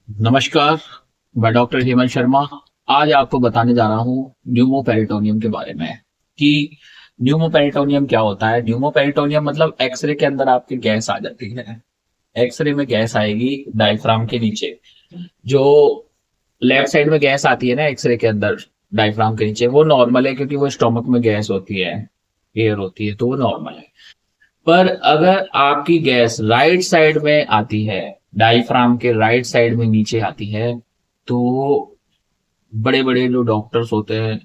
नमस्कार। मैं डॉक्टर हेमंत शर्मा। आज आपको बताने जा रहा हूँ न्यूमोपेरिटोनियम के बारे में कि न्यूमोपेरिटोनियम क्या होता है। न्यूमोपेरिटोनियम मतलब एक्सरे के अंदर आपकी गैस आ जाती है। एक्सरे में गैस आएगी डायफ्राम के नीचे। जो लेफ्ट साइड में गैस आती है ना एक्सरे के अंदर डायफ्राम के नीचे, वो नॉर्मल है क्योंकि वो स्टोमक में गैस होती है, एयर होती है, तो वो नॉर्मल है। पर अगर आपकी गैस राइट साइड में आती है, डायफ्राम के राइट साइड में नीचे आती है, तो बड़े बड़े जो डॉक्टर्स होते हैं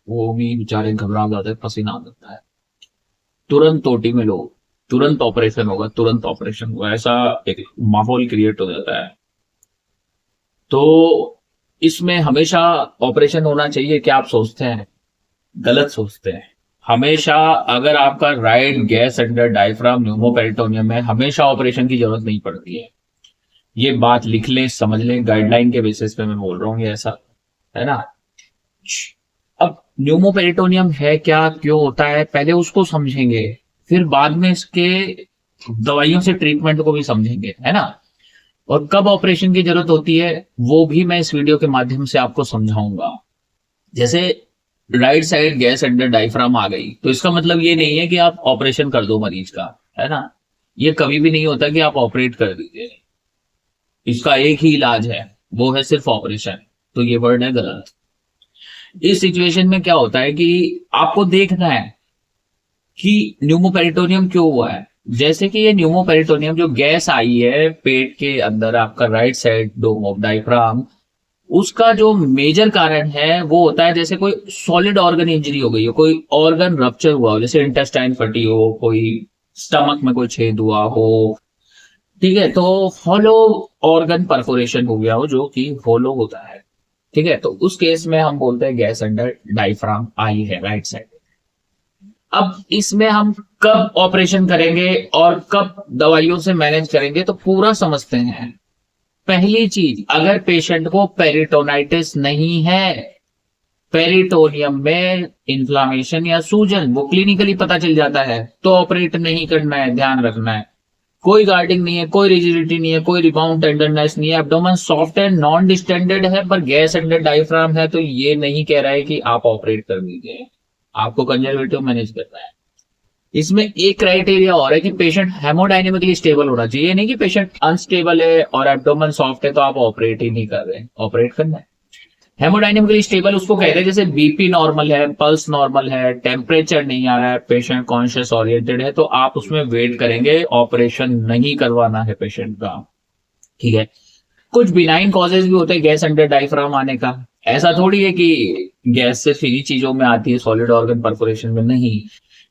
वो भी बेचारे घबरा जाते हैं, पसीना आ जाता है। तुरंत ओटी में लो, तुरंत ऑपरेशन होगा, तुरंत ऑपरेशन होगा, ऐसा एक माहौल क्रिएट हो जाता है। तो इसमें हमेशा ऑपरेशन होना चाहिए क्या आप सोचते हैं? गलत सोचते हैं। हमेशा अगर आपका right gas under diaphragm pneumoperitoneum में, हमेशा ऑपरेशन की जरूरत नहीं पड़ती है। ये बात लिख लें, समझ लें, गाइडलाइन के बेसिस पे मैं बोल रहा हूँ, ये ऐसा है ना। अब न्यूमोपेरिटोनियम है क्या, क्यों होता है, पहले उसको समझेंगे, फिर बाद में इसके दवाइयों से ट्रीटमेंट को भी समझेंगे, है ना। और कब ऑपरेशन की जरूरत होती है वो भी मैं इस वीडियो के माध्यम से आपको समझाऊंगा। जैसे right side gas under diaphragm आ गई तो इसका मतलब ये नहीं है कि आप ऑपरेशन कर दो मरीज का, है ना। ये कभी भी नहीं होता कि आप ऑपरेट कर दीजिए। इसका एक ही इलाज है, वो है सिर्फ ऑपरेशन। तो ये वर्ड है गलत। इस सिचुएशन में क्या होता है कि आपको देखना है कि न्यूमोपेरिटोनियम क्यों हुआ है। जैसे कि ये न्यूमोपेरिटोनियम जो गैस आई है पेट के अंदर आपका right side dome of diaphragm, उसका जो मेजर कारण है वो होता है जैसे कोई सॉलिड ऑर्गन इंजरी हो गई हो, कोई ऑर्गन रप्चर हुआ हो, जैसे इंटेस्टाइन फटी हो, कोई स्टमक में कोई छेद हुआ हो, ठीक है, तो होलो ऑर्गन परफोरेशन हो गया हो जो कि होलो होता है, ठीक है, तो उस केस में हम बोलते हैं गैस अंडर डायफ्राम आई है राइट साइड। अब इसमें हम कब ऑपरेशन करेंगे और कब दवाइयों से मैनेज करेंगे तो पूरा समझते हैं। पहली चीज, अगर पेशेंट को पेरिटोनाइटिस नहीं है, पेरिटोनियम में इन्फ्लामेशन या सूजन, वो क्लिनिकली पता चल जाता है, तो ऑपरेट नहीं करना है, ध्यान रखना है। कोई गार्डिंग नहीं है, कोई रिजिडिटी नहीं है, कोई रिबाउंड टेंडरनेस नहीं है, abdomen soft and non distended है, पर गैस अंडर डायफ्राम है, तो ये नहीं कह रहा है कि आप ऑपरेट कर दीजिए। आपको कंजर्वेटिव मैनेज करना है। इसमें एक क्राइटेरिया और है कि पेशेंट हेमोडायनेमिकली स्टेबल होना चाहिए। नहीं कि पेशेंट अनस्टेबल है और एब्डोमेन सॉफ्ट है तो आप ऑपरेट ही नहीं कर रहे, ऑपरेट करना है। हेमोडायनेमिकली स्टेबल उसको कहते हैं जैसे बीपी नॉर्मल है, पल्स नॉर्मल है, टेम्परेचर नहीं आ रहा है, पेशेंट कॉन्शियस ओरिएंटेड है, तो आप उसमें वेट करेंगे, ऑपरेशन नहीं करवाना है पेशेंट का, ठीक है। कुछ बिनाइन कॉजेज भी होते हैं गैस अंडर डायफ्राम आने का। ऐसा थोड़ी है कि गैस सिर्फ इन्हीं चीजों में आती है, सॉलिड ऑर्गन परफोरेशन में नहीं।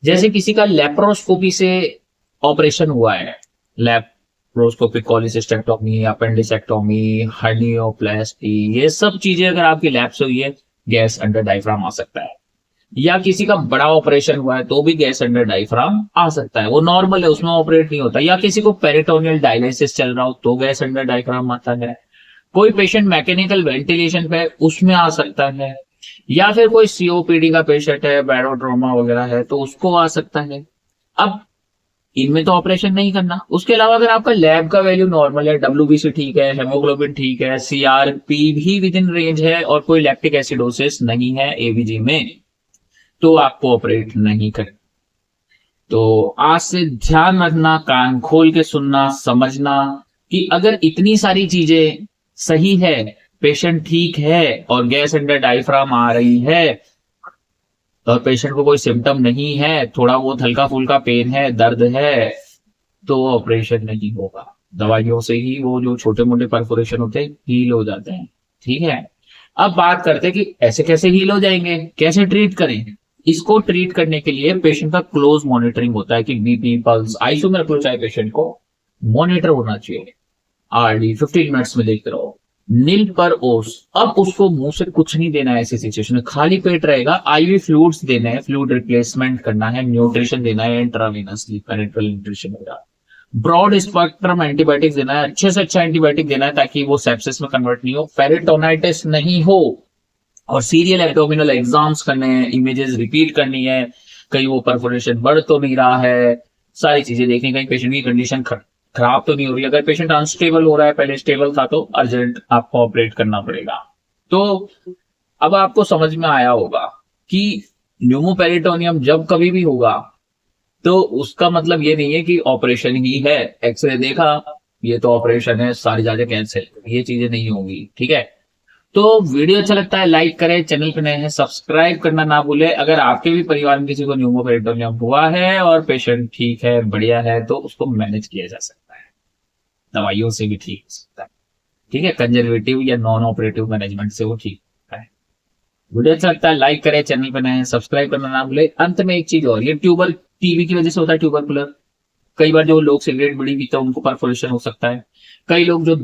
जैसे किसी का लेप्रोस्कोपी से ऑपरेशन हुआ है, लेप्रोस्कोपिक कॉलिसिस्टेक्टोमी, अपेंडिसेक्टोमी, हर्नियोप्लास्टी, ये सब चीजें अगर आपकी लैब से हुई है, गैस अंडर डायफ्राम आ सकता है। या किसी का बड़ा ऑपरेशन हुआ है तो भी गैस अंडर डायफ्राम आ सकता है, वो नॉर्मल है, उसमें ऑपरेट नहीं होता। या किसी को पेरिटोनियल डायलिसिस चल रहा हो तो गैस अंडर डायफ्राम आता है। कोई पेशेंट मैकेनिकल वेंटिलेशन पे, उसमें आ सकता है। या फिर कोई सीओपीडी का पेशेंट है, बैरोट्रोमा वगैरह है, तो उसको आ सकता है। अब इनमें तो ऑपरेशन नहीं करना। उसके अलावा अगर आपका लैब का वैल्यू नॉर्मल है, डब्ल्यूबीसी ठीक है, हेमोग्लोबिन ठीक है, सीआरपी भी विद इन रेंज है, और कोई लैक्टिक एसिडोसिस नहीं है एवीजी में, तो आपको ऑपरेट नहीं करें। तो आज से ध्यान रखना, कान खोल के सुनना, समझना कि अगर इतनी सारी चीजें सही है, पेशेंट ठीक है और गैस अंडर डायफ्राम आ रही है, और पेशेंट को कोई सिम्टम नहीं है, थोड़ा बहुत हल्का फुल्का पेन है, दर्द है, तो ऑपरेशन नहीं होगा। दवाइयों से ही वो जो छोटे मोटे परफोरेशन होते हैं हील हो जाते हैं, ठीक है। अब बात करते हैं कि ऐसे कैसे हील हो जाएंगे, कैसे ट्रीट करें। इसको ट्रीट करने के लिए पेशेंट का क्लोज मॉनिटरिंग होता है कि बीपी, पल्स, आईसीयू में रख लो चाहे, पेशेंट को मॉनिटर होना चाहिए। आरडी 15 मिनट्स में देखते रहो। नील पर ओस, अब उसको मुंह से कुछ नहीं देना है ऐसी सिचुएशन में, खाली पेट रहेगा। आईवी फ्लूइड्स देने हैं, फ्लूइड रिप्लेसमेंट करना है, न्यूट्रिशन देना है, इंट्रावेनसली पेरेंटल न्यूट्रिशन वगैरह। ब्रॉड स्पेक्ट्रम एंटीबायोटिक्स देना है, अच्छे से अच्छा एंटीबायोटिक देना है ताकि वो सेप्सिस में कन्वर्ट नहीं हो, पेरिटोनाइटिस नहीं हो। और सीरियल एब्डोमिनल एग्जाम्स करने हैं, इमेजेस रिपीट करनी है, कहीं वो परफोरेशन बढ़ तो नहीं रहा है, सारी चीजें देखनी, कहीं पेशेंट की कंडीशन खराब तो नहीं हो रही। अगर पेशेंट अनस्टेबल हो रहा है, पहले स्टेबल था, तो अर्जेंट आपको ऑपरेट करना पड़ेगा। तो अब आपको समझ में आया होगा कि न्यूमोपेरिटोनियम जब कभी भी होगा तो उसका मतलब ये नहीं है कि ऑपरेशन ही है, एक्सरे देखा ये तो ऑपरेशन है, सारी जांचें कैंसिल, ये चीजें नहीं होंगी, ठीक है। तो वीडियो अच्छा लगता है लाइक करें, चैनल पे नए हैं सब्सक्राइब करना ना भूले। अगर आपके भी परिवार में किसी को न्यूमोपेरिटोनियम हुआ है और पेशेंट ठीक है, बढ़िया है, तो उसको मैनेज किया जा सकता है, दवाइयों से भी ठीक हो सकता है, ठीक है, कंजर्वेटिव या नॉन ऑपरेटिव मैनेजमेंट से वो ठीक होता है। वीडियो अच्छा लगता है लाइक करें, चैनल पे नए हैं सब्सक्राइब करना ना भूले। अंत में एक चीज और, ये ट्यूबर टीबी की वजह से होता है, ट्यूबरकुलर। कई बार जो लोग सिगरेट बीड़ी पीते हैं उनको परफोरेशन हो सकता है। कई लोग जो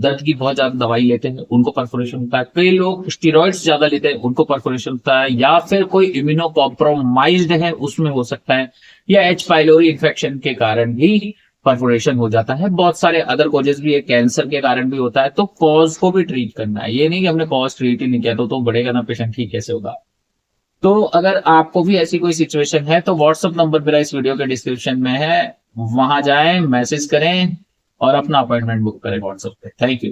दर्द की बहुत ज्यादा दवाई लेते हैं उनको परफोरेशन होता है। कई लोग स्टीरॉइड्स ज्यादा लेते हैं उनको परफोरेशन होता है। या फिर कोई इम्यूनो कॉम्प्रोमाइज्ड है उसमें हो सकता है। या एच पाइलोरी इन्फेक्शन के कारण भी परफोरेशन हो जाता है। बहुत सारे अदर कॉजेज भी है, कैंसर के कारण भी होता है। तो कॉज को भी ट्रीट करना है, ये नहीं कि हमने कॉज ट्रीट ही नहीं किया तो बढ़ेगा ना पेशेंट, ठीक कैसे होगा। तो अगर आपको भी ऐसी कोई सिचुएशन है तो व्हाट्सएप नंबर मेरा इस वीडियो के डिस्क्रिप्शन में है, वहां जाएं, मैसेज करें और अपना अपॉइंटमेंट बुक करें व्हाट्सएप पे। Thank you.